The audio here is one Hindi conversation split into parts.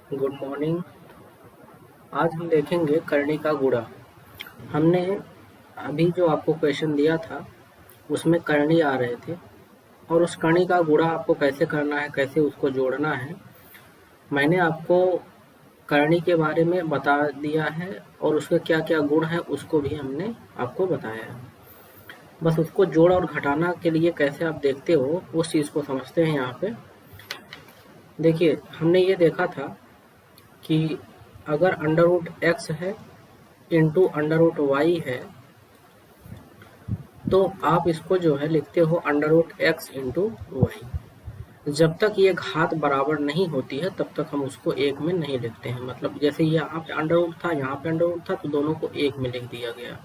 Good morning. आज हम देखेंगे करनी का गुणा। हमने अभी जो आपको क्वेश्चन दिया था उसमें करनी आ रहे थे और उस करनी का गुणा आपको कैसे करना है, कैसे उसको जोड़ना है, मैंने आपको करनी के बारे में बता दिया है और उसके क्या क्या गुण है उसको भी हमने आपको बताया है। बस उसको जोड़ और घटाना के लिए कैसे आप देखते हो उस चीज़ को समझते हैं। यहाँ पे देखिए, हमने ये देखा था कि अगर अंडर रूट एक्स है इंटू अंडर रूट वाई है तो आप इसको जो है लिखते हो under root x into y. जब तक ये घात बराबर नहीं होती है तब तक हम उसको एक में नहीं लिखते हैं। मतलब जैसे यहाँ पे अंडर रूट था, यहाँ पे अंडर रूट था, तो दोनों को एक में लिख दिया गया।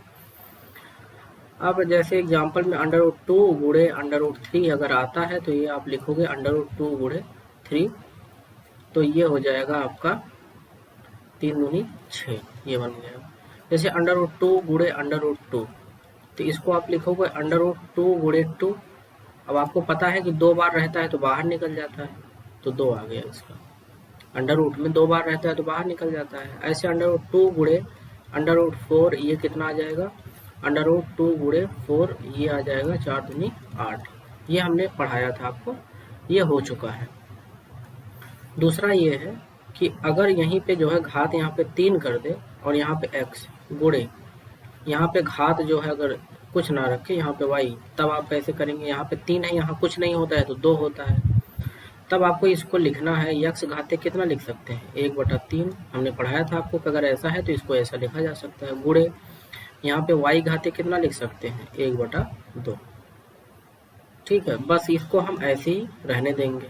अब जैसे एग्जांपल में अंडर रूट टू गुणे अंडर रूट थ्री अगर आता है तो ये आप लिखोगे अंडर रूट टू गुणे थ्री, तो ये हो जाएगा आपका 3×6, ये बन गया। जैसे अंडर रूट टू गुणे अंडर रूट टू, तो इसको आप लिखोगे अंडर रूट टू गुणे टू। अब आपको पता है कि 2 बार रहता है तो बाहर निकल जाता है, तो 2 आ गया इसका। अंडर रूट में 2 बार रहता है तो बाहर निकल जाता है। ऐसे अंडर रूट टू गुणे अंडर रूट फोर, ये कितना आ जाएगा, अंडर रूट टू गुणे फोर, ये आ जाएगा 4×8। ये हमने पढ़ाया था आपको, ये हो चुका है। दूसरा ये है कि अगर यहीं पे जो है घात यहाँ पे 3 कर दे और यहाँ पे x गुणे यहाँ पे घात जो है अगर कुछ ना रखे यहाँ पे y, तब आप कैसे करेंगे। यहाँ पे 3 है, यहाँ कुछ नहीं होता है तो 2 होता है। तब आपको इसको लिखना है, यक्स घाते कितना लिख सकते हैं, 1/3। हमने पढ़ाया था आपको कि अगर ऐसा है तो इसको ऐसा लिखा जा सकता है। गुणे यहाँ पे y घाते कितना लिख सकते हैं, 1/2। ठीक है, बस इसको हम ऐसे ही रहने देंगे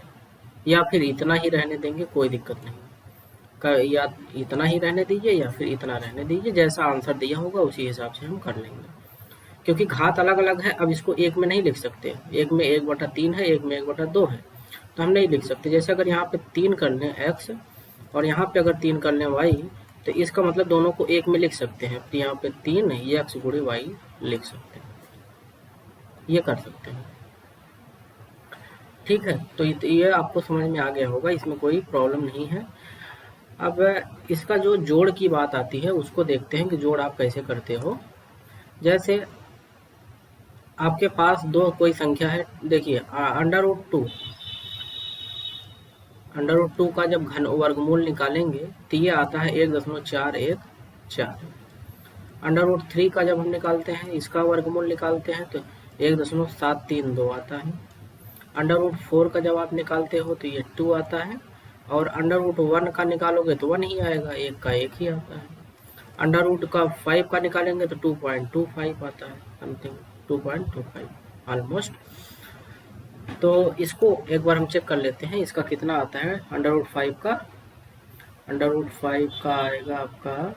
या फिर इतना ही रहने देंगे, कोई दिक्कत नहीं। या इतना ही रहने दीजिए या फिर इतना रहने दीजिए, जैसा आंसर दिया होगा उसी हिसाब से हम कर लेंगे। क्योंकि घात अलग अलग है, अब इसको एक में नहीं लिख सकते। एक में 1/3 है, एक में 1/2 है, तो हम नहीं लिख सकते। जैसे अगर यहाँ पे 3 कर लें एक्स और यहाँ पे अगर 3 कर लें वाई, तो इसका मतलब दोनों को एक में लिख सकते हैं। तो यहाँ पे 3 एक्स गुणे वाई लिख सकते हैं, ये कर सकते हैं। ठीक है, तो ये आपको समझ में आ गया होगा, इसमें कोई प्रॉब्लम नहीं है। अब इसका जो जोड़ की बात आती है उसको देखते हैं कि जोड़ आप कैसे करते हो। जैसे आपके पास दो कोई संख्या है, देखिए अंडर रूट टू का जब घन वर्गमूल निकालेंगे तो ये आता है 1.414। अंडर रूट थ्री का जब हम निकालते हैं, इसका वर्गमूल निकालते हैं, तो 1.732 आता है। अंडर रूट फोर का जब आप निकालते हो तो ये 2 आता है, और अंडर रूट वन का निकालोगे तो 1 ही आएगा, एक का एक ही आता है। अंडर रूट का 5 का निकालेंगे तो 2.25 आता है, समथिंग 2.25 ऑलमोस्ट। तो इसको एक बार हम चेक कर लेते हैं, इसका कितना आता है अंडर रूट 5 का। अंडर रूट 5 का आएगा आपका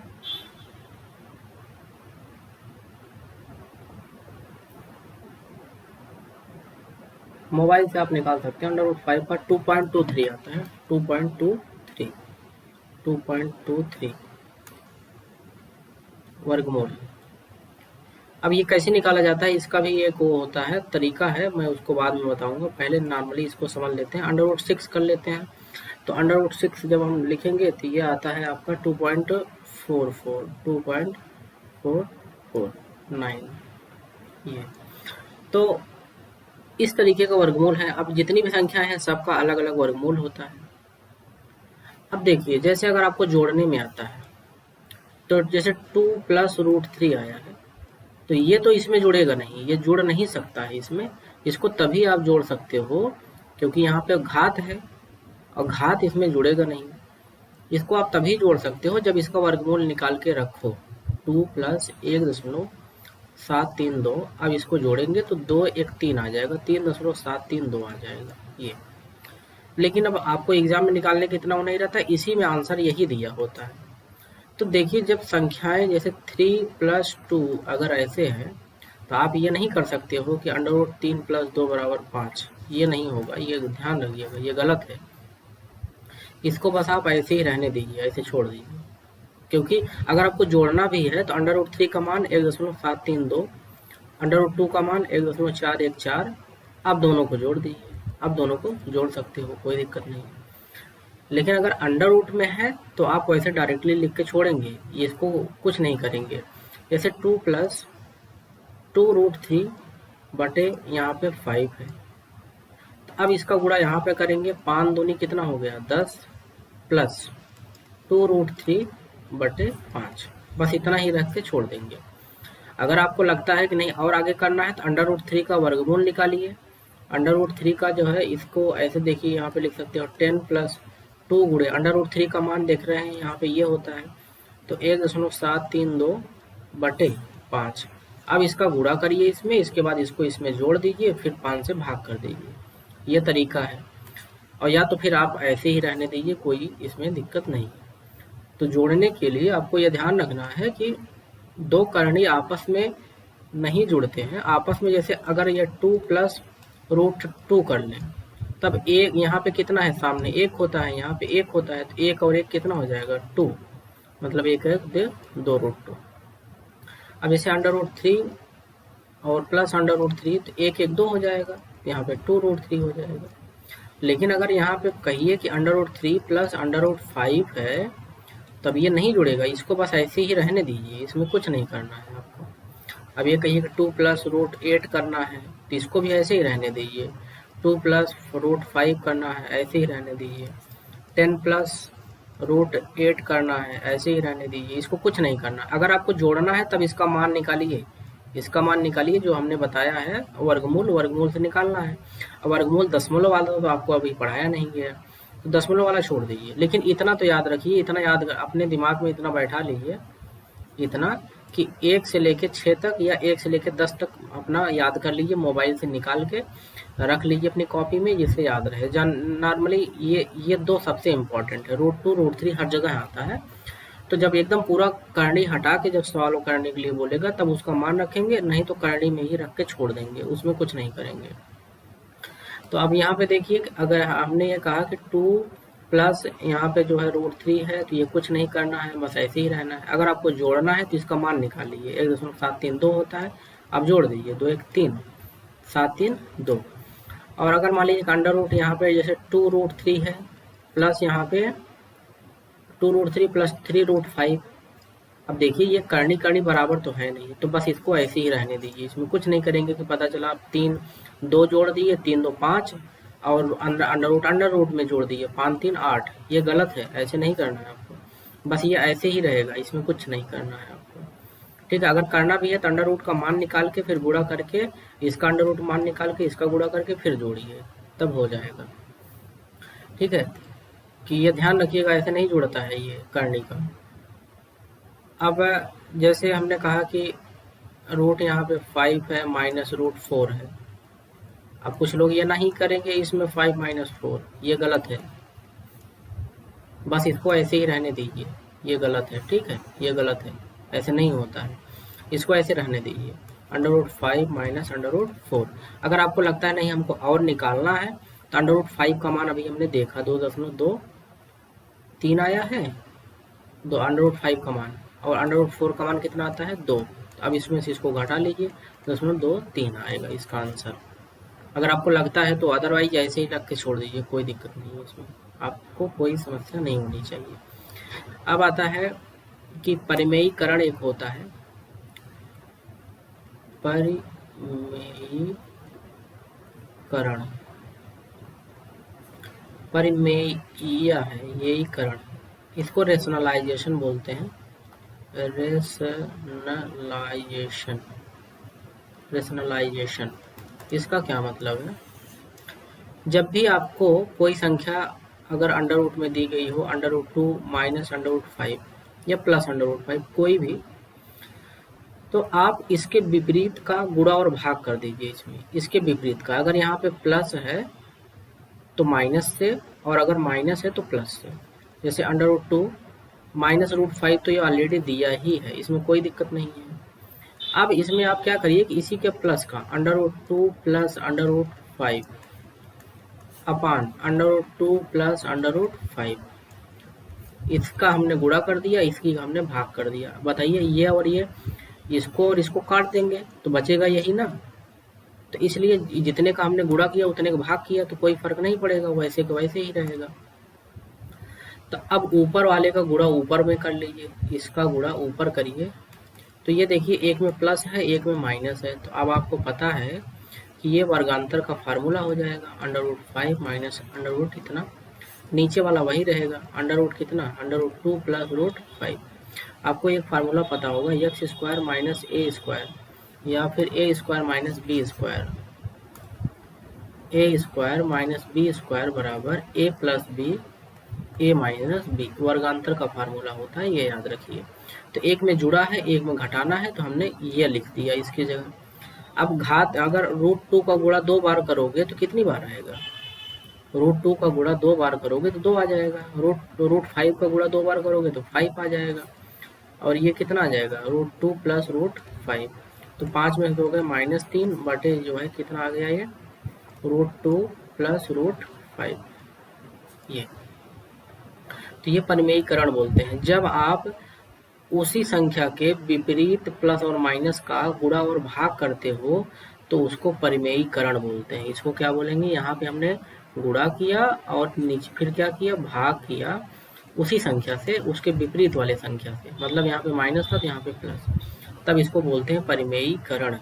मोबाइल से आप निकाल सकते हैं। अंडर रूट 5 का 2.23 आता है, 2.23 वर्गमूल। अब ये कैसे निकाला जाता है, इसका भी एक वो होता है, तरीका है, मैं उसको बाद में बताऊंगा। पहले नॉर्मली इसको समझ लेते हैं। अंडर रूट 6 कर लेते हैं, तो अंडर रूट 6 जब हम लिखेंगे तो ये आता है आपका 2.449। ये तो इस तरीके का वर्गमूल है। अब जितनी भी संख्या है सबका अलग अलग वर्गमूल होता है। अब देखिए, जैसे अगर आपको जोड़ने में आता है तो जैसे 2 + √3 आया है, तो ये तो इसमें जुड़ेगा नहीं, ये जुड़ नहीं सकता है इसमें। इसको तभी आप जोड़ सकते हो क्योंकि यहाँ पे घात है और घात इसमें जुड़ेगा नहीं। इसको आप तभी जोड़ सकते हो जब इसका वर्गमूल निकाल के रखो, 2 + 1.732। अब इसको जोड़ेंगे तो 2 1 3 आ जाएगा, 3.732 आ जाएगा ये। लेकिन अब आपको एग्जाम में निकालने का इतना वो नहीं रहता, इसी में आंसर यही दिया होता है। तो देखिए, जब संख्याएं जैसे 3 + 2 अगर ऐसे हैं तो आप ये नहीं कर सकते हो कि अंडर रूट 3 + 2 = 5। ये नहीं होगा, ये ध्यान रखिएगा, ये गलत है। इसको बस आप ऐसे ही रहने दीजिए, ऐसे छोड़ दीजिए। क्योंकि अगर आपको जोड़ना भी है तो अंडर रूट 3 का मान 1.732, अंडर रूट 2 का मान 1.414, आप दोनों को जोड़ दीजिए। आप दोनों को जोड़ सकते हो, कोई दिक्कत नहीं। लेकिन अगर अंडर रूट में है तो आप वैसे डायरेक्टली लिख के छोड़ेंगे, ये इसको कुछ नहीं करेंगे। जैसे 2 प्लस 2√3 बटे यहाँ पे 5 है। अब इसका गुणा यहाँ पे करेंगे, 5 दूनी कितना हो गया 10 प्लस 2√3 बटे 5, बस इतना ही रख के छोड़ देंगे। अगर आपको लगता है कि नहीं और आगे करना है तो अंडर रूट 3 का वर्गमूल निकालिए। अंडर रूट 3 का जो है इसको ऐसे देखिए, यहाँ पे लिख सकते हो 10 प्लस 2 गुणे अंडर रूट 3 का मान देख रहे हैं यहाँ पे ये होता है, तो 1.732 बटे 5। अब इसका गुणा करिए इसमें, इसके बाद इसको इसमें जोड़ दीजिए, फिर 5 से भाग कर दीजिए। ये तरीका है, और या तो फिर आप ऐसे ही रहने दीजिए, कोई इसमें दिक्कत नहीं। तो जोड़ने के लिए आपको यह ध्यान रखना है कि दो करणी आपस में नहीं जुड़ते हैं। आपस में जैसे अगर ये 2 प्लस √2 कर लें, तब एक यहाँ पे कितना है, सामने 1 होता है, यहाँ पे 1 होता है, तो 1 और 1 कितना हो जाएगा 2, मतलब 1 1 दे 2√2। अब जैसे अंडर रूट 3 और प्लस अंडर रूट 3, तो 1 1 2 हो जाएगा, यहाँ पे 2√3 हो जाएगा। लेकिन अगर यहाँ पे कहिए कि under root 3 plus under root 5 है, तब ये नहीं जुड़ेगा, इसको बस ऐसे ही रहने दीजिए, इसमें कुछ नहीं करना है आपको। अब ये कहिए कि 2 प्लस √8 करना है, तो इसको भी ऐसे ही रहने दीजिए। 2 प्लस √5 करना है, ऐसे ही रहने दीजिए। 10 प्लस √8 करना है, ऐसे ही रहने दीजिए, इसको कुछ नहीं करना। अगर आपको जोड़ना है तब इसका मान निकालिए, इसका मान निकालिए जो हमने बताया है, वर्गमूल, वर्गमूल से निकालना है। अब वर्गमूल दशमलव वाला तो आपको अभी पढ़ाया नहीं गया, तो दशमलव वाला छोड़ दीजिए। लेकिन इतना तो याद रखिए, इतना याद अपने दिमाग में इतना बैठा लीजिए, इतना कि 1 से लेके 6 तक या 1 से लेके 10 तक अपना याद कर लीजिए, मोबाइल से निकाल के रख लीजिए अपनी कॉपी में, जिससे याद रहे। नॉर्मली ये दो सबसे इम्पोर्टेंट है, √2 √3 हर जगह आता है। तो जब एकदम पूरा करनी हटा के जब सवाल करने के लिए बोलेगा तब उसका मान रखेंगे, नहीं तो करनी में ही रख के छोड़ देंगे, उसमें कुछ नहीं करेंगे। तो अब यहाँ पे देखिए, अगर हमने ये कहा कि 2 प्लस यहाँ पे जो है √3 है, तो ये कुछ नहीं करना है, बस ऐसे ही रहना है। अगर आपको जोड़ना है तो इसका मान निकाल लीजिए, 1.732 होता है, आप जोड़ दीजिए, 2 1 3 7 3 2। और अगर मान लीजिए अंडर रूट यहाँ पे जैसे 2√3 है, प्लस यहाँ पे 2√3 प्लस 3√5। अब देखिए ये करनी बराबर तो है नहीं, तो बस इसको ऐसे ही रहने दीजिए, इसमें कुछ नहीं करेंगे। कि पता चला आप 3 2 जोड़ दिए, 3 2 5, और अंडर रूट में जोड़ दिए 5 3 8, ये गलत है, ऐसे नहीं करना है आपको। बस ये ऐसे ही रहेगा, इसमें कुछ नहीं करना है आपको, ठीक है। अगर करना भी है तो अंडर रूट का मान निकाल के फिर गुणा करके, इसका अंडर रूट मान निकाल के इसका गुणा करके फिर जोड़िए, तब हो जाएगा, ठीक है। कि ये ध्यान रखिएगा, ऐसे नहीं जुड़ता है ये करनी का। अब जैसे हमने कहा कि रूट यहाँ पे 5 है माइनस √4 है। अब कुछ लोग ये नहीं करेंगे इसमें 5 माइनस 4, ये गलत है, बस इसको ऐसे ही रहने दीजिए, ये गलत है, ठीक है, ये गलत है, ऐसे नहीं होता है, इसको ऐसे रहने दीजिए, under root 5 minus under root 4। अगर आपको लगता है नहीं हमको और निकालना है, तो अंडर रूट 5 का मान अभी हमने देखा 2.23 आया है, अंडर रूट 5 का मान, और अंडर रूट 4 का मान कितना आता है 2। अब इसमें से इसको घटा लीजिए, 2.23 आएगा इसका आंसर। अगर आपको लगता है तो, अदरवाइज ऐसे ही रख के छोड़ दीजिए, कोई दिक्कत नहीं है इसमें, आपको कोई समस्या नहीं होनी चाहिए। अब आता है कि परिमेयीकरण एक होता है, परिमेयीकरण, परिमेयीय है यहीकरण, इसको रेशनलाइजेशन बोलते हैं, रेशनलाइजेशन। रेशनलाइजेशन इसका क्या मतलब है, जब भी आपको कोई संख्या अगर अंडर रूट में दी गई हो, under root 2 minus under root 5 या प्लस अंडर रूट 5 कोई भी, तो आप इसके विपरीत का गुणा और भाग कर दीजिए इसमें, इसके विपरीत का। अगर यहाँ पे प्लस है तो माइनस से, और अगर माइनस है तो प्लस से। जैसे अंडर रूट 2 माइनस √5 तो ये ऑलरेडी दिया ही है, इसमें कोई दिक्कत नहीं है। अब इसमें आप क्या करिए कि इसी के प्लस का under root 2 plus under root 5 upon under root 2 plus under root 5, इसका हमने गुणा कर दिया, इसकी हमने भाग कर दिया। बताइए ये और ये, इसको और इसको काट देंगे तो बचेगा यही ना, तो इसलिए जितने का हमने गुणा किया उतने का भाग किया, तो कोई फर्क नहीं पड़ेगा, वैसे का वैसे ही रहेगा। तो अब ऊपर वाले का गुणा ऊपर में कर लीजिए, इसका गुणा ऊपर करिए। तो ये देखिए एक में प्लस है एक में माइनस है, तो अब आपको पता है कि ये वर्गांतर का फार्मूला हो जाएगा √5 माइनस अंडर इतना, नीचे वाला वही रहेगा कितना √2 प्लस √5। आपको एक फार्मूला पता होगा एक्स स्क्वायर माइनस ए स्क्वायर या फिर ए स्क्वायर माइनस बी स्क्वायर, ए स्क्वायर माइनस बी स्क्वायर बराबर ए प्लस बी ए माइनस बी, वर्गांतर का फार्मूला होता है, ये याद रखिए। तो एक में जुड़ा है एक में घटाना है, तो हमने ये लिख दिया इसकी जगह। अब घात अगर √2 का गुणा 2 बार करोगे तो कितनी बार आएगा, √2 का गुणा 2 बार करोगे तो 2 आ जाएगा, √5 का गुणा 2 बार करोगे तो 5 आ जाएगा, और ये कितना आ जाएगा √2 प्लस √5। तो 5 में हो गया -3 बटे जो है कितना आ गया ये √2 प्लस √5। ये तो ये परिमेयीकरण बोलते हैं। जब आप उसी संख्या के विपरीत प्लस और माइनस का गुणा और भाग करते हो तो उसको परिमेयीकरण बोलते हैं। इसको क्या बोलेंगे, यहाँ पे हमने गुणा किया और नीचे फिर क्या किया, भाग किया उसी संख्या से उसके विपरीत वाले संख्या से, मतलब यहाँ पे माइनस था तो यहाँ पे प्लस, तब इसको बोलते हैं परिमेयीकरण।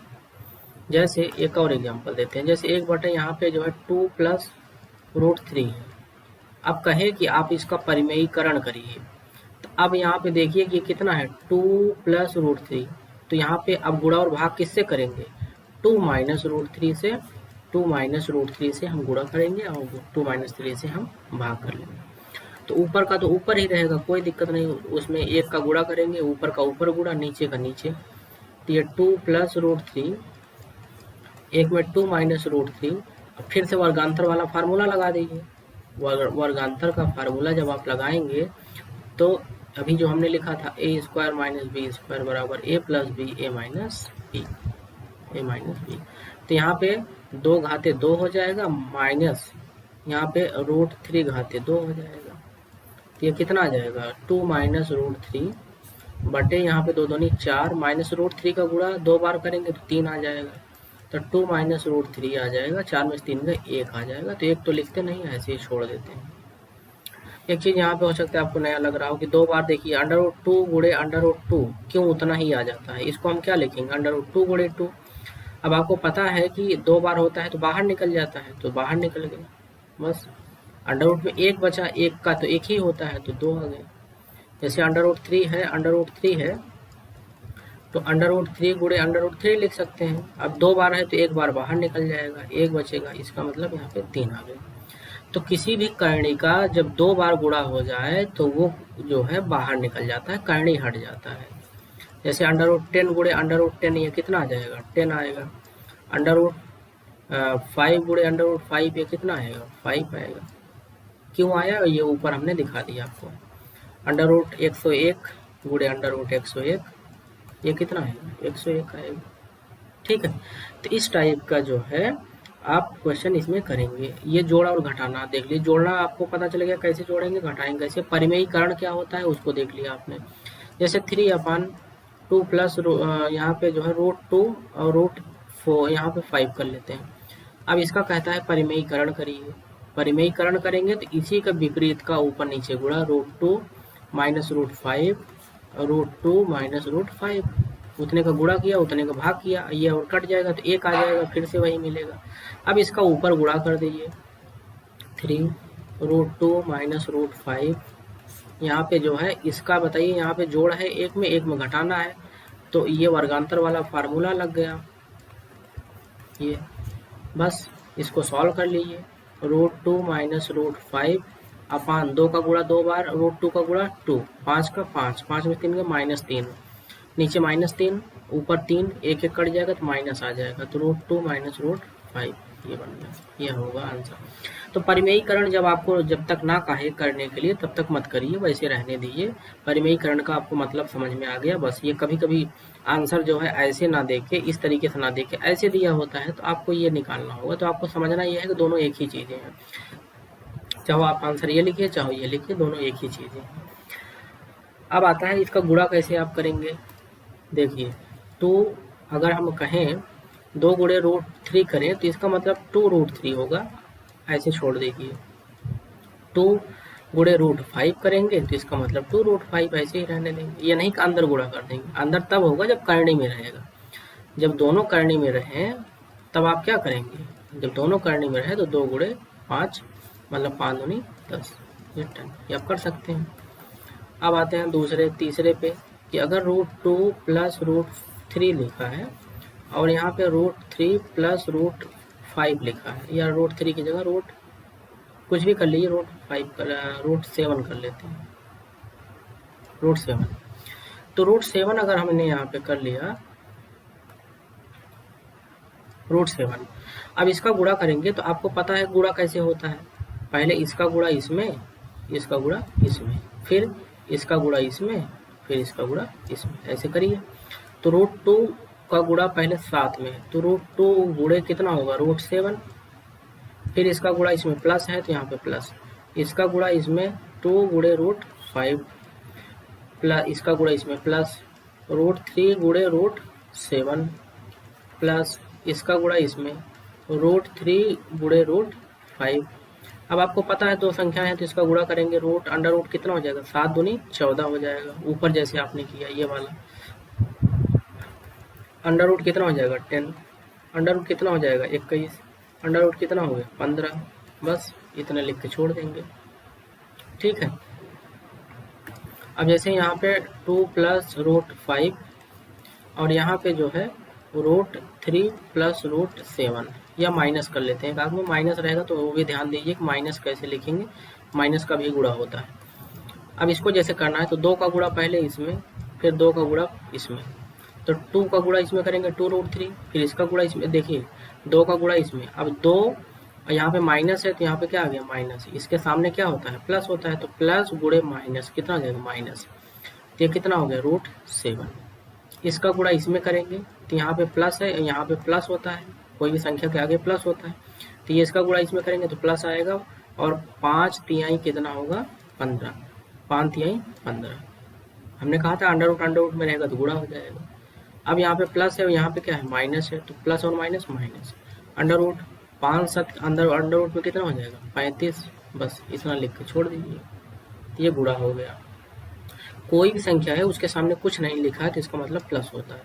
जैसे एक और एग्जांपल देते हैं, जैसे 1/, यहाँ पे जो है 2 प्लस √3 है। अब कहे कि आप इसका परिमेयीकरण करिए, तो अब यहाँ पे देखिए कि कितना है 2 प्लस √3, तो यहाँ पे अब गुणा और भाग किससे करेंगे, 2 माइनस √3 से, 2 माइनस √3 से हम गुणा करेंगे और 2 माइनस 3 से हम भाग कर लेंगे। तो ऊपर का तो ऊपर ही रहेगा, कोई दिक्कत नहीं, उसमें एक का गुणा करेंगे, ऊपर का ऊपर गुणा नीचे का नीचे। तो ये 2 प्लस √3, एक में 2 माइनस √3, फिर से वर्गांतर वाला फार्मूला लगा दीजिए। वर्गांतर का फार्मूला जब आप लगाएंगे तो अभी जो हमने लिखा था ए स्क्वायर माइनस बी स्क्वायर बराबर ए प्लस बी ए माइनस बी, तो यहाँ पे 2 घाते 2 हो जाएगा, माइनस यहाँ पे √3 घाते 2 हो जाएगा, तो ये कितना आ जाएगा 2 माइनस √3 बटे यहाँ पे 2 दूनी 4, माइनस √3 का गुणा 2 बार करेंगे तो 3 आ जाएगा, तो 2 माइनस √3 आ जाएगा, 4 में 3 का 1 आ जाएगा। तो 1 तो लिखते नहीं, ऐसे ही छोड़ देते हैं। एक चीज़ यहाँ पे हो सकता है आपको नया लग रहा हो कि 2 बार देखिए √2 गुणे √2 क्यों उतना ही आ जाता है, इसको हम क्या लिखेंगे √2 गुणे 2। अब आपको पता है कि 2 बार होता है तो बाहर निकल जाता है, तो बाहर निकल गया, बस अंडर में 1 बचा, 1 का तो 1 ही होता है तो 2 आ गए। जैसे √3 है तो √3 गुणे √3 लिख सकते हैं। अब 2 बार है तो 1 बार बाहर निकल जाएगा, 1 बचेगा, इसका मतलब यहाँ पे 3 आ गए। तो किसी भी करणी का जब 2 बार गुणा हो जाए तो वो जो है बाहर निकल जाता है, करणी हट जाता है। जैसे √10 गुणे √10 ये कितना आ जाएगा 10 आएगा, √5 गुणे √5 ये कितना आएगा 5 आएगा। क्यों आया ये ऊपर हमने दिखा दिया आपको। √101 गुणे √101 ये कितना है 101 आएगा, ठीक है। तो इस टाइप का जो है आप क्वेश्चन इसमें करेंगे। ये जोड़ा और घटाना देख लीजिए, जोड़ना आपको पता चल गया कैसे जोड़ेंगे, घटाएंगे कैसे, परिमेयीकरण क्या होता है उसको देख लिया आपने। जैसे 3/2 प्लस यहाँ पे जो है √2 और √4 यहाँ पे 5 कर लेते हैं। अब इसका कहता है परिमेयीकरण करिए, परिमेयीकरण करेंगे तो इसी का विपरीत का ऊपर नीचे गुणा √2 माइनस √5 √2 माइनस √5, उतने का गुणा किया उतने का भाग किया, ये और कट जाएगा तो 1 आ जाएगा, फिर से वही मिलेगा। अब इसका ऊपर गुणा कर दीजिए 3 √2 माइनस √5, यहाँ पे जो है इसका बताइए, यहाँ पे जोड़ है एक में घटाना है, तो ये वर्गांतर वाला फार्मूला लग गया। ये बस इसको सॉल्व कर लीजिए, √2 माइनस √5 अपान 2 का गुणा 2 बार, √2 का गुणा 2, 5 का 5, 5 में 3 का -3, नीचे -3 ऊपर 3, 1 1 कट जाएगा तो माइनस आ जाएगा, तो √2 माइनस √5 ये बन गया, ये होगा आंसर। तो परिमेयीकरण जब आपको जब तक ना कहे करने के लिए तब तक मत करिए, वैसे रहने दीजिए। परिमेयीकरण का आपको मतलब समझ में आ गया, बस ये कभी कभी आंसर जो है ऐसे ना देखे, इस तरीके से ना देखे, ऐसे दिया होता है तो आपको ये निकालना होगा। तो आपको समझना ये है कि दोनों एक ही चीज़ें हैं, चाहो आप आंसर ये लिखिए चाहो ये लिखिए, दोनों एक ही चीज़ है। अब आता है इसका गुणा कैसे आप करेंगे, देखिए। तो अगर हम कहें 2 गुणे √3 करें तो इसका मतलब 2 √3 होगा, ऐसे छोड़ देखिए 2 गुणे रूट 5 करेंगे तो इसका मतलब 2√5 ऐसे ही रहने देंगे। ये नहीं कि अंदर गुणा कर देंगे, अंदर तब होगा जब करनी में रहेगा। जब दोनों करनी में रहे तब आप क्या करेंगे, जब दोनों करनी में रहे तो 2 गुणे 5 मतलब 5 दूनी 10, ये 10, ये आप कर सकते हैं। अब आते हैं दूसरे तीसरे पे कि अगर √2 प्लस √3 लिखा है और यहाँ पे √3 प्लस √5 लिखा है, या √3 की जगह रूट कुछ भी कर लीजिए, √7 कर लेते हैं, √7। तो √7 अगर हमने यहाँ पे कर लिया √7, अब इसका गुणा करेंगे तो आपको पता है गुणा कैसे होता है, पहले इसका गुणा इसमें, इसका गुणा इसमें, फिर इसका गुणा इसमें, फिर इसका गुणा इसमें, ऐसे करिए। तो √2 का गुणा पहले साथ में, तो √2 गुणे कितना होगा √7, फिर इसका गुणा इसमें प्लस है तो यहाँ पे प्लस, इसका गुणा इसमें 2 गुणे √5 प्लस इसका गुणा इसमें प्लस, √3 गुणे √7 प्लस इसका गुणा इसमें √3 गुणे √5। अब आपको पता है दो संख्या है तो इसका गुणा करेंगे, रूट अंडर रूट कितना हो जाएगा, 7 दूनी 14 हो जाएगा, ऊपर जैसे आपने किया ये वाला। अंडर रूट कितना हो जाएगा 10, अंडर रूट कितना हो जाएगा 21, अंडर रूट कितना हो गया 15, बस इतना लिख के छोड़ देंगे, ठीक है। अब जैसे यहाँ पे 2 प्लस √5 और यहाँ पे जो है √3 प्लस √7, या माइनस कर लेते हैं, एक में माइनस रहेगा तो वो भी ध्यान दीजिए कि माइनस कैसे लिखेंगे, माइनस का भी गुणा होता है। अब इसको जैसे करना है तो 2 का गुणा पहले इसमें, फिर 2 का गुणा इसमें, तो 2 का गुणा इसमें करेंगे 2√3, फिर इसका गुणा इसमें, देखिए 2 का गुणा इसमें, अब 2 यहाँ पे माइनस है तो यहाँ पे क्या आ गया माइनस, इसके सामने क्या होता है प्लस होता है, तो प्लस गुणे माइनस कितना आ जाएगा माइनस, ये कितना हो गया √7। इसका गुणा इसमें करेंगे तो यहाँ पे प्लस है, यहाँ पे प्लस होता है, कोई भी संख्या के आगे प्लस होता है, तो ये इसका गुणा इसमें करेंगे तो प्लस आएगा, और 5 तिहाई कितना होगा 15, 5 तिहाई 15। हमने कहा था अंडर रूट में रहेगा तो गुणा हो जाएगा। अब यहाँ पे प्लस है और यहाँ पे क्या है माइनस है, तो प्लस और minus minus, under root 5 under root में कितना हो जाएगा 35, बस इतना लिख के छोड़ दीजिए, ये गुणा हो गया। कोई भी संख्या है उसके सामने कुछ नहीं लिखा है तो इसका मतलब प्लस होता है,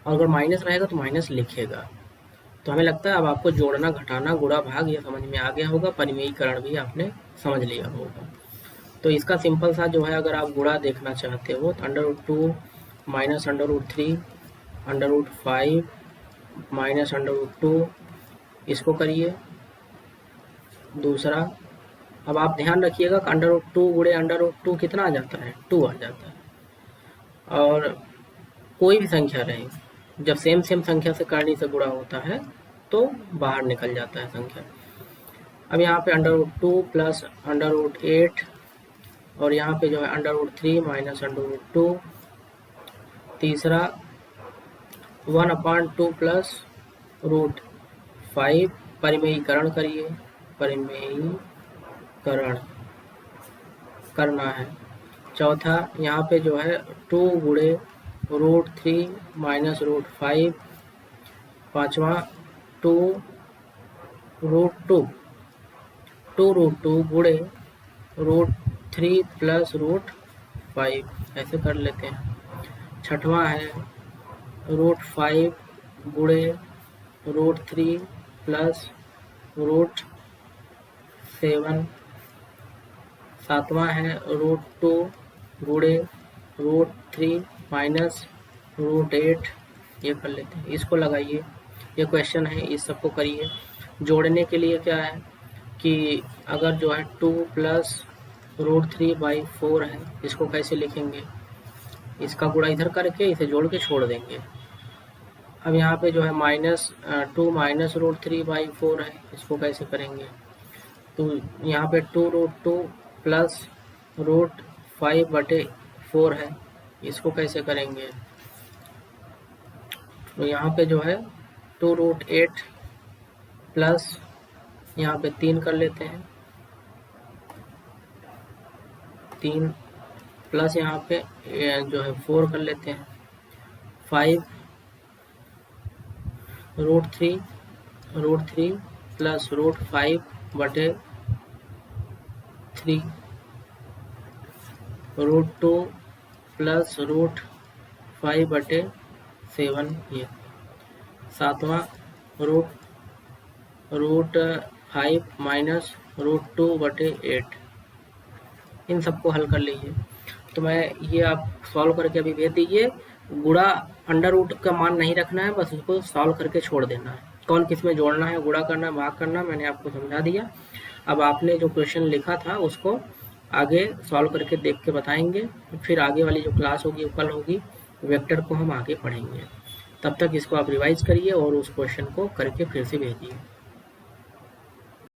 और अगर माइनस रहेगा तो माइनस लिखेगा। तो हमें लगता है अब आपको जोड़ना घटाना गुणा भाग ये समझ में आ गया होगा, परिमेयीकरण भी आपने समझ लिया होगा। तो इसका सिंपल सा जो है, अगर आप गुणा देखना चाहते हो तो √2 माइनस √3 √5 माइनस √2, इसको करिए दूसरा। अब आप ध्यान रखिएगा √2 गुणे √2 कितना आ जाता है 2 आ जाता है, और कोई भी संख्या रहे जब सेम संख्या से करनी से गुणा होता है तो बाहर निकल जाता है संख्या। अब यहाँ पे √2 प्लस √8 और यहाँ पे जो है √3 माइनस √2, तीसरा 1/2 प्लस √5, परिमेयीकरण करिए, परिमेयीकरण करना है। चौथा यहाँ पे जो है 2 गुणे √3 माइनस √5, पाँचवा 2√2 गुणे √3 प्लस √5, ऐसे कर लेते हैं। छठवां है √5 गुणे √3 प्लस √7, सातवां है √2 गुणे √3 माइनस √8, ये कर लेते हैं। इसको लगाइए, ये क्वेश्चन है, इस सबको करिए। जोड़ने के लिए क्या है कि अगर जो है 2 प्लस √3/4 है, इसको कैसे लिखेंगे, इसका गुणा इधर करके इसे जोड़ के छोड़ देंगे। अब यहाँ पे जो है -2 माइनस √3/4 है, इसको कैसे करेंगे, तो यहाँ पे 2√2 प्लस √5/4 है, इसको कैसे करेंगे, तो यहाँ पे जो है 2√8 प्लस यहाँ पे 3 कर लेते हैं, 3 प्लस यहाँ पे जो है 4 कर लेते हैं, 5 √3 प्लस √5/3 3 √2 प्लस √5/7 ये। सातवां √5 माइनस √2/8। इन सबको हल कर लीजिए। तो मैं ये आप सॉल्व करके अभी भेज दीजिए। गुणा अंडर रूट का मान नहीं रखना है, बस उसको सॉल्व करके छोड़ देना है। कौन किस में जोड़ना है, गुणा करना है, भाग करना, मैंने आपको समझा दिया। अब आपने जो क्वेश्चन लिखा था उसको आगे सॉल्व करके देख के बताएंगे। फिर आगे वाली जो क्लास होगी वो कल होगी, वेक्टर को हम आगे पढ़ेंगे। तब तक इसको आप रिवाइज करिए और उस क्वेश्चन को करके फिर से भेजिए।